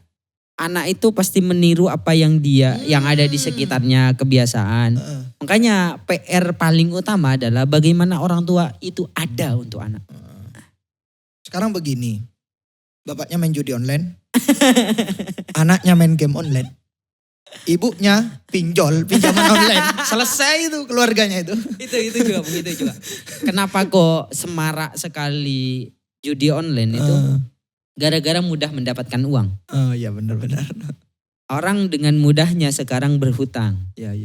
anak itu pasti meniru apa yang yang ada di sekitarnya, kebiasaan. Makanya PR paling utama adalah bagaimana orang tua itu ada untuk anak. Sekarang begini, bapaknya main judi online, anaknya main game online, ibunya pinjaman online, selesai itu keluarganya itu. itu juga begitu juga. Kenapa kok semarak sekali judi online itu? Gara-gara mudah mendapatkan uang. Oh iya benar-benar. Orang dengan mudahnya sekarang berhutang. Iya.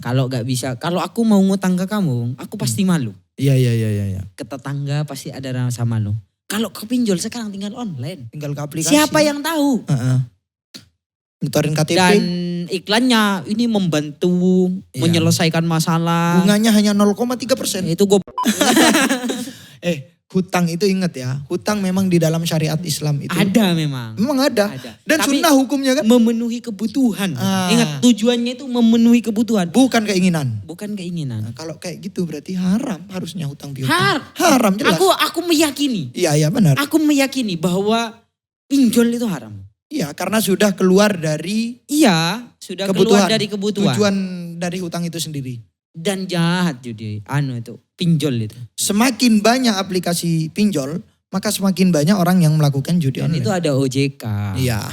Kalau gak bisa, kalau aku mau ngutang ke kamu, aku pasti malu. Iya. Ke tetangga pasti ada rasa malu. Kalau ke pinjol sekarang tinggal online. Tinggal ke aplikasi. Siapa yang tahu? Nyetorin KTP. Dan iklannya ini membantu menyelesaikan masalah. Bunganya hanya 0,3%. Itu gue Hutang itu ingat ya, hutang memang di dalam syariat Islam itu. ada memang. Memang ada. Ada. Dan Tapi sunnah hukumnya kan. memenuhi kebutuhan. Ingat tujuannya itu memenuhi kebutuhan. Bukan keinginan. Bukan keinginan. Nah, kalau kayak gitu berarti haram harusnya hutang piutang. Haram. Jelas. Aku meyakini. Iya benar. Aku meyakini bahwa pinjol itu haram. Iya karena sudah keluar dari Iya, sudah kebutuhan. keluar dari kebutuhan. Tujuan dari hutang itu sendiri. Dan jahat judi, itu pinjol itu. Semakin banyak aplikasi pinjol, maka semakin banyak orang yang melakukan judi Dan online. itu ada OJK. Iya.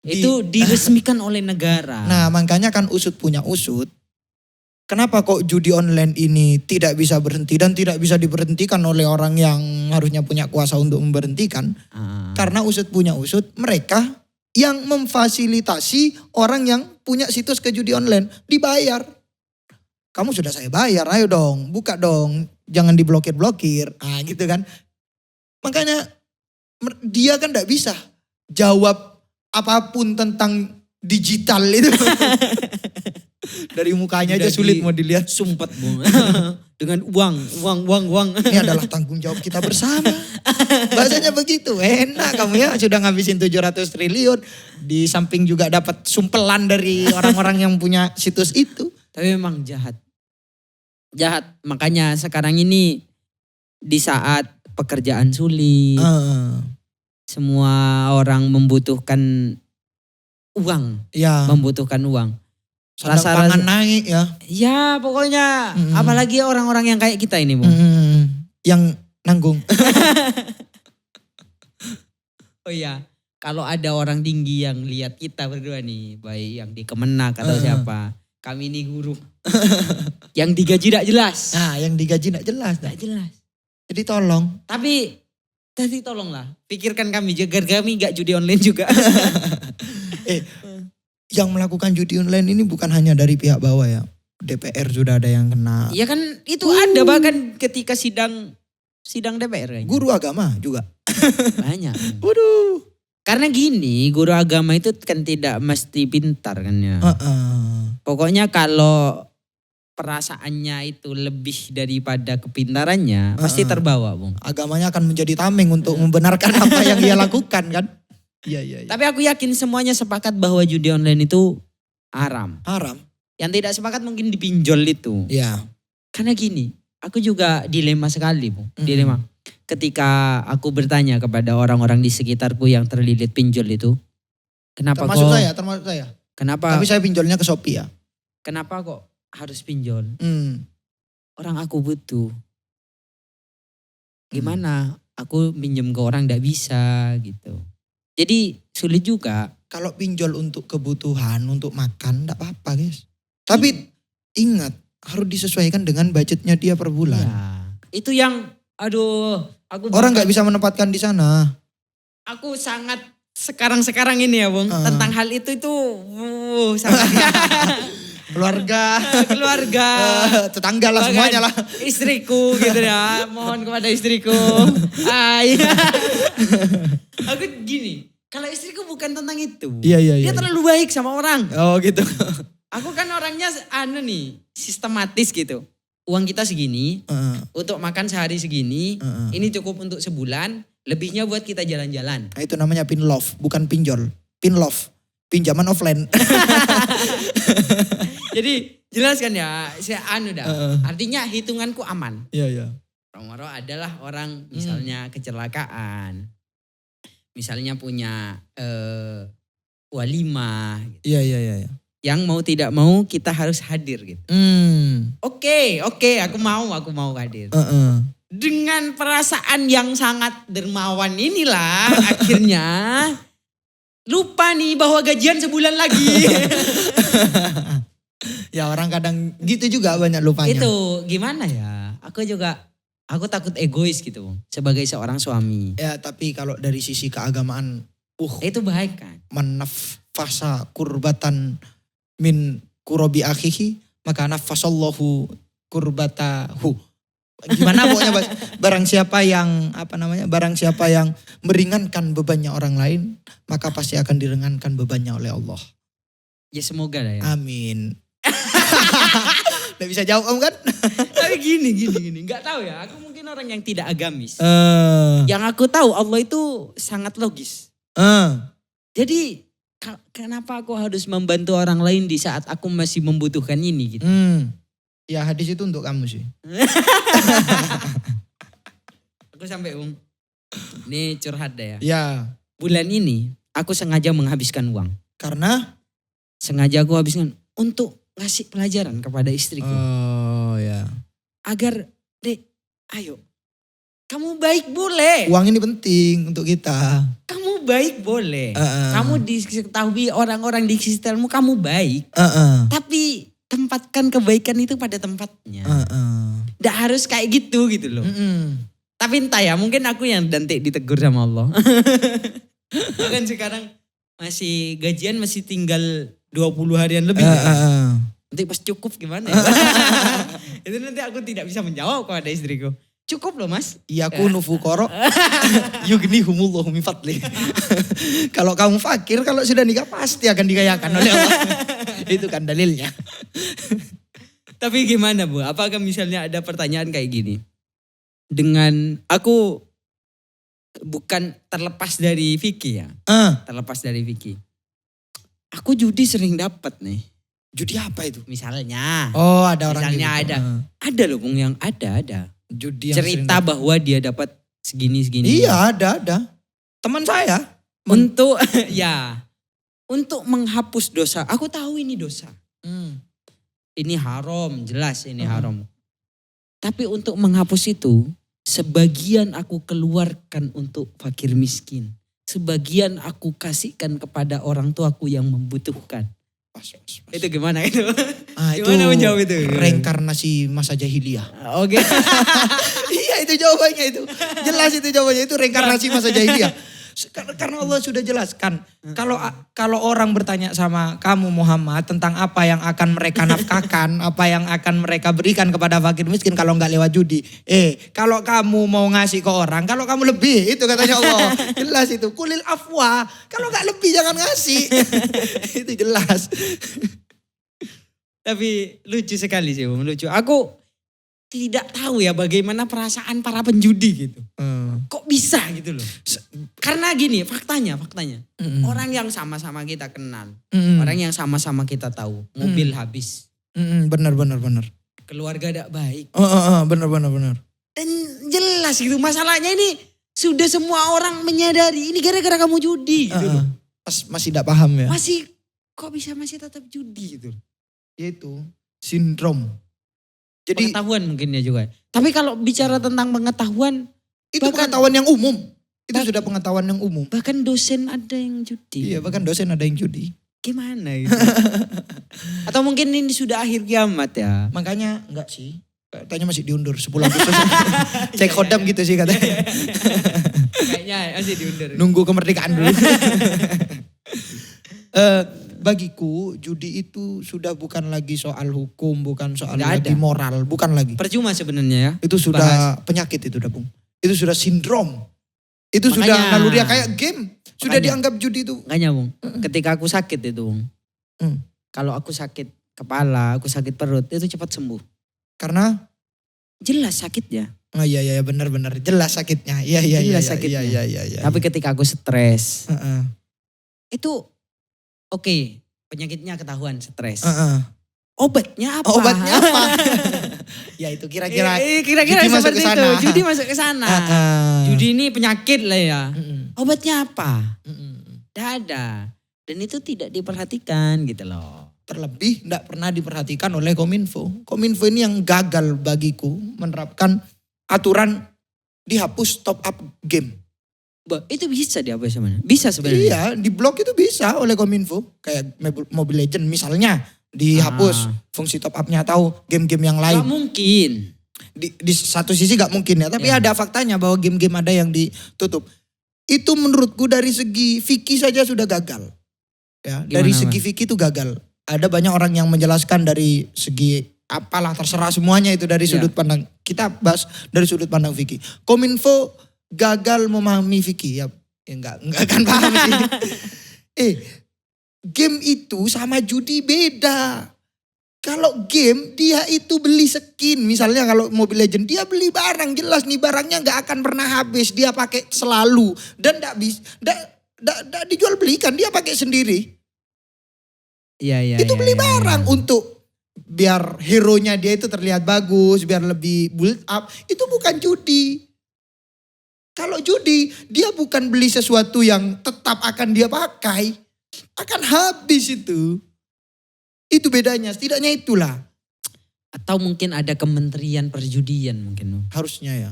Itu diresmikan oleh negara. Nah makanya kan usut punya usut. Kenapa kok judi online ini tidak bisa berhenti dan tidak bisa diberhentikan oleh orang yang harusnya punya kuasa untuk memberhentikan? Karena usut punya usut, mereka yang memfasilitasi orang yang punya situs ke judi online dibayar. Kamu sudah saya bayar, ayo dong, buka dong, jangan diblokir-blokir, gitu kan. Makanya dia kan gak bisa jawab apapun tentang digital itu. Dari mukanya aja Udah sulit mau dilihat. Sumpet Bung. Dengan uang. Ini adalah tanggung jawab kita bersama. Bahasanya begitu, enak kamu ya sudah ngabisin 700 triliun. Di samping juga dapat sumpelan dari orang-orang yang punya situs itu. Tapi memang jahat. Jahat. Makanya sekarang ini di saat pekerjaan sulit, semua orang membutuhkan uang, Ya. membutuhkan uang. Sandang pangan naik ya. Ya pokoknya apalagi orang-orang yang kayak kita ini, Bung. Yang nanggung. Oh iya, kalau ada orang tinggi yang lihat kita berdua nih, baik yang di Kemenak atau siapa, kami ini guru. Yang digaji tidak jelas. Nah, yang digaji tidak jelas. Tidak jelas. Jadi tolong. Tapi tolonglah, pikirkan kami, jaga kami gak judi online juga. Yang melakukan judi online ini bukan hanya dari pihak bawah ya. DPR sudah ada yang kena. Iya kan itu ada bahkan ketika sidang DPR kayaknya. Guru agama juga. Banyak. Waduh. Karena gini, guru agama itu kan tidak mesti pintar kan ya. Pokoknya kalau perasaannya itu lebih daripada kepintarannya, pasti terbawa, Bung. Agamanya akan menjadi tameng untuk membenarkan apa yang dia lakukan kan. Iya. Tapi aku yakin semuanya sepakat bahwa judi online itu haram. Haram. Yang tidak sepakat mungkin dipinjol itu. Ya. Karena gini, aku juga dilema sekali, Bung. Dilema. Ketika aku bertanya kepada orang-orang di sekitarku yang terlilit pinjol itu, kenapa Termasuk kok? saya. Kenapa? Tapi saya pinjolnya ke Shopee ya. Kenapa kok harus pinjol? Hmm. Orang aku butuh. Gimana? Aku pinjam ke orang gak bisa gitu. Jadi sulit juga. Kalau pinjol untuk kebutuhan, untuk makan enggak apa-apa guys. Tapi ingat harus disesuaikan dengan budgetnya dia per bulan. Ya, itu yang aku Orang nggak bisa menempatkan di sana. Aku sangat sekarang ini ya, Bung, tentang hal itu sangat Keluarga, tetangga lah bahkan semuanya lah. istriku gitu ya, mohon kepada istriku. Iya. Aku gini, kalau istriku bukan tentang itu. Iya. Dia terlalu baik sama orang. Oh gitu. Aku kan orangnya sistematis gitu. Uang kita segini, untuk makan sehari segini, ini cukup untuk sebulan, lebihnya buat kita jalan-jalan. Nah, itu namanya pin love, bukan pinjol. Pin love, pinjaman offline. Jadi jelaskan ya, saya artinya hitunganku aman. Iya. Romoro adalah orang misalnya kecelakaan, misalnya punya walimah. Gitu. Iya. Yang mau tidak mau kita harus hadir gitu. Oke, aku mau hadir. Dengan perasaan yang sangat dermawan inilah akhirnya lupa nih bahwa gajian sebulan lagi. Ya orang kadang gitu juga banyak lupanya. Itu gimana ya? Aku takut egois gitu sebagai seorang suami. Ya tapi kalau dari sisi keagamaan, itu baik kan? Manafasa kurbatan min kurobi akhihi maka nafasallahu kurbatahu. Gimana pokoknya barang siapa yang meringankan bebannya orang lain maka pasti akan diringankan bebannya oleh Allah. Ya semoga lah ya. Amin. Nggak bisa jawab kamu kan? Tapi gini, nggak tahu ya. Aku mungkin orang yang tidak agamis. Yang aku tahu Allah itu sangat logis. Jadi kenapa aku harus membantu orang lain di saat aku masih membutuhkan ini gitu. Ya hadis itu untuk kamu sih. Aku sampai ini curhat deh ya. Ya. Bulan ini aku sengaja menghabiskan uang. Karena? Sengaja aku habiskan untuk ngasih pelajaran kepada istriku. Oh ya. Agar dek ayo. Kamu baik boleh. Uang ini penting untuk kita. Kamu baik boleh. Kamu diketahui orang-orang di sekitarmu kamu baik. Tapi tempatkan kebaikan itu pada tempatnya. Nggak harus kayak gitu loh. Tapi entah ya mungkin aku yang nanti ditegur sama Allah. Kan sekarang masih gajian masih tinggal 20 harian lebih. Nanti pas cukup gimana ya? Itu nanti aku tidak bisa menjawab kepada istriku. Cukup loh mas. Iyakunu fuqara yughnihumullahu min fadli. Kalau kamu fakir, kalau sudah nikah pasti akan dikayakan oleh Allah. Itu kan dalilnya. Tapi gimana Bu? Apakah misalnya ada pertanyaan kayak gini? Dengan aku bukan terlepas dari Vicky ya. Terlepas dari Vicky. Aku judi sering dapat nih. Judi apa itu? Misalnya. Oh, ada orang Misalnya gitu. ada. Ada loh Bung yang ada. Judi yang Cerita sering- bahwa dia dapat segini-segini. Iya, ada. Teman saya. Untuk ya. Untuk menghapus dosa. Aku tahu ini dosa. Ini haram, jelas ini haram. Tapi untuk menghapus itu, sebagian aku keluarkan untuk fakir miskin. Sebagian aku kasihkan kepada orang tuaku yang membutuhkan. Pas. Itu gimana itu? Ah, itu Gimana menjawab itu? reinkarnasi masa jahiliyah. Oke. Iya, itu jawabannya itu. Jelas itu jawabannya, itu reinkarnasi masa jahiliyah. Karena Allah sudah jelaskan. Kalau orang bertanya sama kamu Muhammad tentang apa yang akan mereka nafkahkan, apa yang akan mereka berikan kepada fakir miskin kalau nggak lewat judi. Kalau kamu mau ngasih ke orang, kalau kamu lebih, itu katanya Allah. Jelas itu. Kulil afwa. Kalau nggak lebih jangan ngasih. Itu jelas. Tapi lucu sekali sih Bung, lucu. Aku tidak tahu ya bagaimana perasaan para penjudi gitu. Kok bisa gitu loh. Karena gini faktanya. Orang yang sama-sama kita kenal. Orang yang sama-sama kita tahu. Mobil habis. Benar. Keluarga tidak baik. Benar. Dan jelas gitu masalahnya ini sudah semua orang menyadari. Ini gara-gara kamu judi gitu loh. Masih tidak paham ya. Kok bisa masih tetap judi gitu. Yaitu sindrom. Jadi Pengetahuan mungkin ya juga. Tapi kalau bicara tentang pengetahuan. itu bahkan- pengetahuan yang umum. Itu sudah pengetahuan yang umum. Bahkan dosen ada yang judi. Iya, bahkan dosen ada yang judi. Gimana gitu. Atau mungkin ini sudah akhir kiamat ya. Makanya enggak sih. Katanya masih diundur 10 Agustus. Cek kodam gitu sih katanya. Kayaknya masih diundur. Nunggu kemerdekaan dulu. Bagiku judi itu sudah bukan lagi soal hukum, bukan soal Nggak lagi ada. moral, bukan lagi. Percuma sebenarnya ya. Itu sudah penyakit itu Bung. Itu sudah sindrom. Itu Makanya- sudah naluriah kayak game. Sudah Makanya. dianggap judi itu. Makanya Bung, ketika aku sakit itu Bung. Kalau aku sakit kepala, aku sakit perut, itu cepat sembuh. Karena Jelas sakitnya. oh iya benar jelas sakitnya. Iya Jelas sakitnya. Iya. Tapi ketika aku stres, Heeh. itu oke, penyakitnya ketahuan stres. Heeh. Obatnya apa? Obatnya apa? Ya itu kira-kira Kira-kira judi masuk seperti ke itu. sana. Judi masuk ke sana. Judi ini penyakit lah ya. Obatnya apa? Tidak ada. Dan itu tidak diperhatikan gitu loh. Terlebih tidak pernah diperhatikan oleh Kominfo. Kominfo ini yang gagal bagiku menerapkan aturan dihapus top up game. Itu bisa dihapus sebenarnya. Bisa sebenarnya. Iya, di blok itu bisa oleh Kominfo. Kayak Mobile Legends misalnya dihapus fungsi top up-nya atau game-game yang lain. Gak mungkin. Di satu sisi gak mungkin ya, tapi Iya. ada faktanya bahwa game-game ada yang ditutup. Itu menurutku dari segi fikih saja sudah gagal. Ya, dari Gimana, segi fikih itu gagal. Ada banyak orang yang menjelaskan dari segi apalah terserah semuanya itu dari Iya. sudut pandang. Kita bahas dari sudut pandang fikih. Kominfo gagal memahami fikih ya enggak akan paham sih. Game itu sama judi beda. Kalau game dia itu beli skin, misalnya kalau Mobile Legends dia beli barang, jelas nih barangnya nggak akan pernah habis, dia pakai selalu dan nggak dijual belikan, dia pakai sendiri. Iya. Itu beli barang untuk biar hero-nya dia itu terlihat bagus, biar lebih build up. Itu bukan judi. Kalau judi, dia bukan beli sesuatu yang tetap akan dia pakai. Akan habis itu. Itu bedanya, setidaknya itulah. Atau mungkin ada kementerian perjudian mungkin. Harusnya ya.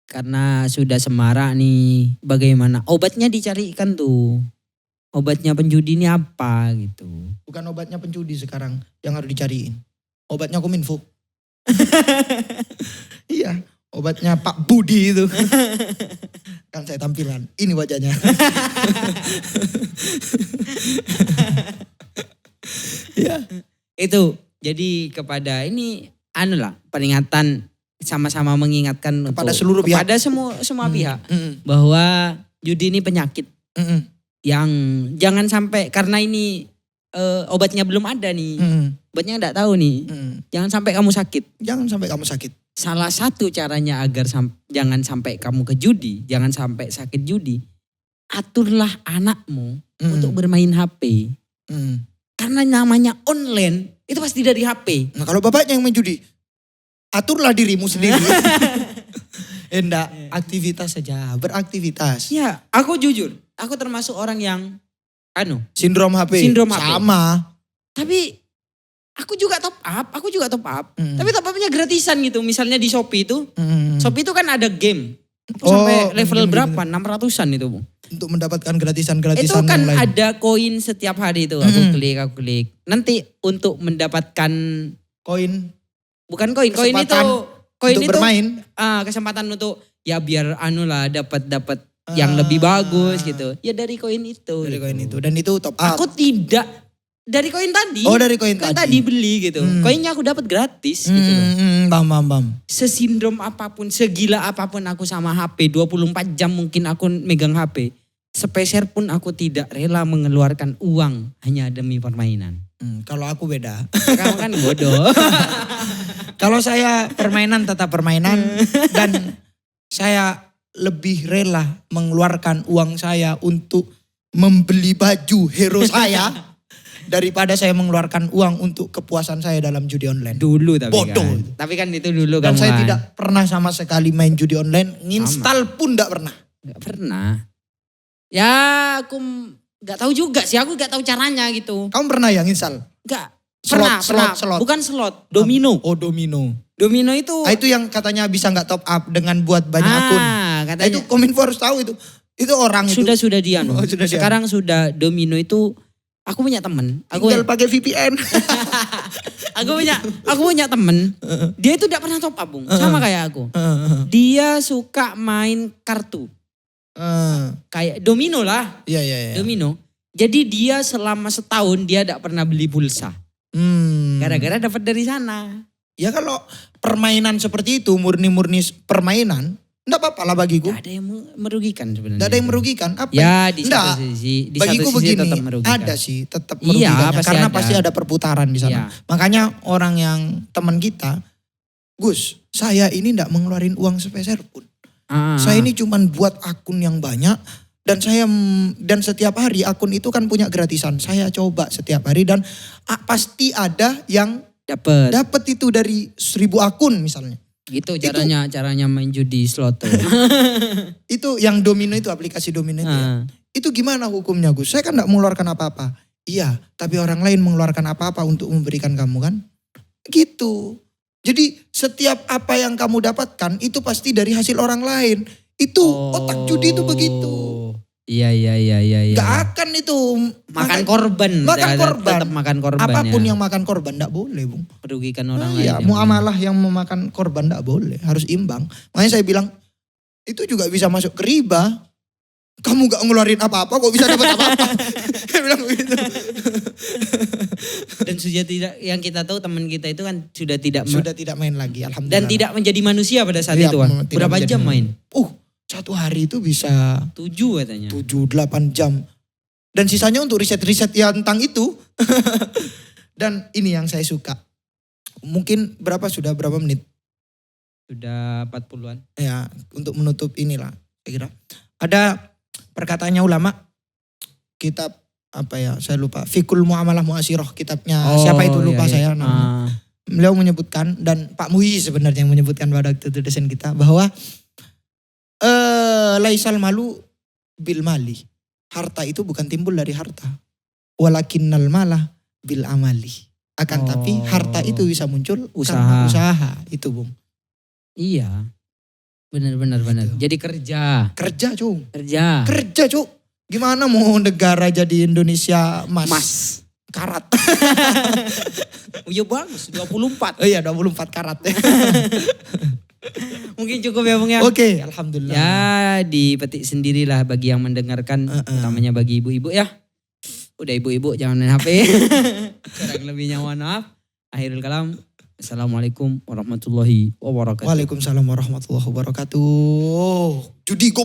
Karena sudah semarak nih, bagaimana? Obatnya dicarikan tuh. Obatnya penjudi ini apa gitu. Bukan obatnya penjudi sekarang yang harus dicariin. Obatnya Kominfo. Iya, obatnya Pak Budi itu. Kan saya tampilan, ini wajahnya. Iya. Itu jadi kepada ini peringatan sama-sama mengingatkan Kepada untuk- seluruh pihak. kepada semua pihak Mm-mm. bahwa judi ini penyakit Mm-mm. yang jangan sampai karena ini obatnya belum ada nih. Mm-mm. Obatnya enggak tahu nih. Mm. Jangan sampai kamu sakit. Jangan sampai kamu sakit. Salah satu caranya agar jangan sampai kamu ke judi, jangan sampai sakit judi, aturlah anakmu untuk bermain HP. Mm. Karena namanya online, itu pasti dari HP. Nah kalau bapaknya yang main judi, aturlah dirimu sendiri. Enggak, aktivitas saja, beraktivitas. Ya, aku jujur, aku termasuk orang yang Sindrom HP. Sindrom HP. Sama. tapi aku juga top up. Tapi top upnya gratisan gitu. Misalnya di Shopee itu, Shopee itu kan ada game. Aku sampai level game, berapa? 600-an itu, Bu. Untuk mendapatkan gratisan-gratisan Itu kan yang lain. ada koin setiap hari itu. Aku klik. Nanti untuk mendapatkan Koin bukan koin itu Kesempatan koin untuk itu bermain. kesempatan untuk ya biar dapat yang lebih bagus gitu. Ya dari koin itu. Dari gitu. koin itu. Dan itu top up. Aku tidak dari koin tadi. Oh dari koin Koin tadi. tadi beli gitu. Koinnya aku dapat gratis gitu loh. Bam. Sesindrom apapun, segila apapun aku sama HP, 24 jam mungkin aku megang HP. Sepeser pun aku tidak rela mengeluarkan uang hanya demi permainan. Kalau aku beda. Kamu kan bodoh. Kalau saya permainan tetap permainan. Dan saya lebih rela mengeluarkan uang saya untuk membeli baju hero saya. Daripada saya mengeluarkan uang untuk kepuasan saya dalam judi online. Dulu tapi Bodoh. kan. Tapi kan itu dulu Dan kamu saya kan. tidak pernah sama sekali main judi online. Nginstal pun tidak pernah. Gak pernah. Ya aku gak tahu juga sih. Aku gak tahu caranya gitu. Kamu pernah ya nginstal? Gak. Slot, Pernah. slot. Bukan slot. Domino. Oh domino. Domino itu. Itu yang katanya bisa nggak top up dengan buat banyak akun. Katanya. Itu Kominfo harus tahu itu. Itu orang itu. Sudah dia. Oh, sudah dia. Sekarang sudah domino itu. Aku punya temen. Tinggal pakai VPN. Aku punya temen. Dia itu tidak pernah top up, Bung. Sama kayak aku. Dia suka main kartu. Kayak domino lah. Iya. Domino. Jadi dia selama setahun dia tidak pernah beli pulsa. Gara-gara dapat dari sana. Ya kalau permainan seperti itu murni-murni permainan. Enggak apa-apa lah bagiku. Tidak ada yang merugikan sebenarnya. Tidak ada yang merugikan. Apa? Ya di Nggak. satu sisi. Di Bagiku satu sisi begini, tetap merugikan. ada sih tetap Iya, merugikannya. pasti Karena ada. pasti ada perputaran di sana. Iya. Makanya orang yang teman kita, Gus, saya ini enggak mengeluarin uang sepeser pun. Saya ini cuman buat akun yang banyak dan setiap hari akun itu kan punya gratisan. Saya coba setiap hari dan pasti ada yang dapat itu dari 1000 akun misalnya. Gitu caranya main judi slot tuh. Itu yang domino itu aplikasi domino itu. Ya. Itu gimana hukumnya Gus? Saya kan enggak mengeluarkan apa-apa. Iya, tapi orang lain mengeluarkan apa-apa untuk memberikan kamu kan? Gitu. Jadi setiap apa yang kamu dapatkan itu pasti dari hasil orang lain. Itu otak judi itu begitu. Iya. Gak akan itu. Makan korban. Tetap makan korban. Apapun ya. yang makan korban gak boleh Bung. Merugikan orang lain. Iya, muamalah yang memakan korban gak boleh. Harus imbang. Makanya saya bilang itu juga bisa masuk ke riba. Kamu gak ngeluarin apa-apa kok bisa dapat apa-apa. Saya bilang begitu. Dan sudah tidak, yang kita tahu teman kita itu kan sudah tidak main lagi alhamdulillah. dan tidak menjadi manusia pada saat Iya, itu kan. tidak Berapa menjadi jam main? Satu hari itu bisa 7 katanya. 7-8 jam. Dan sisanya untuk riset-riset ya tentang itu. Dan ini yang saya suka. Mungkin berapa menit? Sudah 40-an. Ya, untuk menutup inilah saya kira. Ada perkataannya ulama, kitab apa ya, saya lupa. Fikul Muamalah Mu'asirah, kitabnya siapa itu lupa saya namanya. Beliau menyebutkan, dan Pak Muhi sebenarnya yang menyebutkan pada waktu itu dosen kita, bahwa laisal malu bil mali. Harta itu bukan timbul dari harta. Walakinnal malah bil amali. Akan tapi harta itu bisa muncul karena usaha. Itu Bung. Iya. Benar. Gitu. Jadi kerja. Kerja Cung. Kerja Cuk. Gimana mau negara jadi Indonesia emas. Karat. Ya bagus 24. Oh iya 24 karat. Mungkin cukup ya Bung ya. Oke, alhamdulillah. Ya dipetik sendirilah bagi yang mendengarkan. Utamanya bagi ibu-ibu ya. Udah ibu-ibu jangan main HP. Kurang lebihnya mohon maaf. Akhirul kalam. Assalamualaikum warahmatullahi wabarakatuh. Waalaikumsalam warahmatullahi wabarakatuh. Judi go.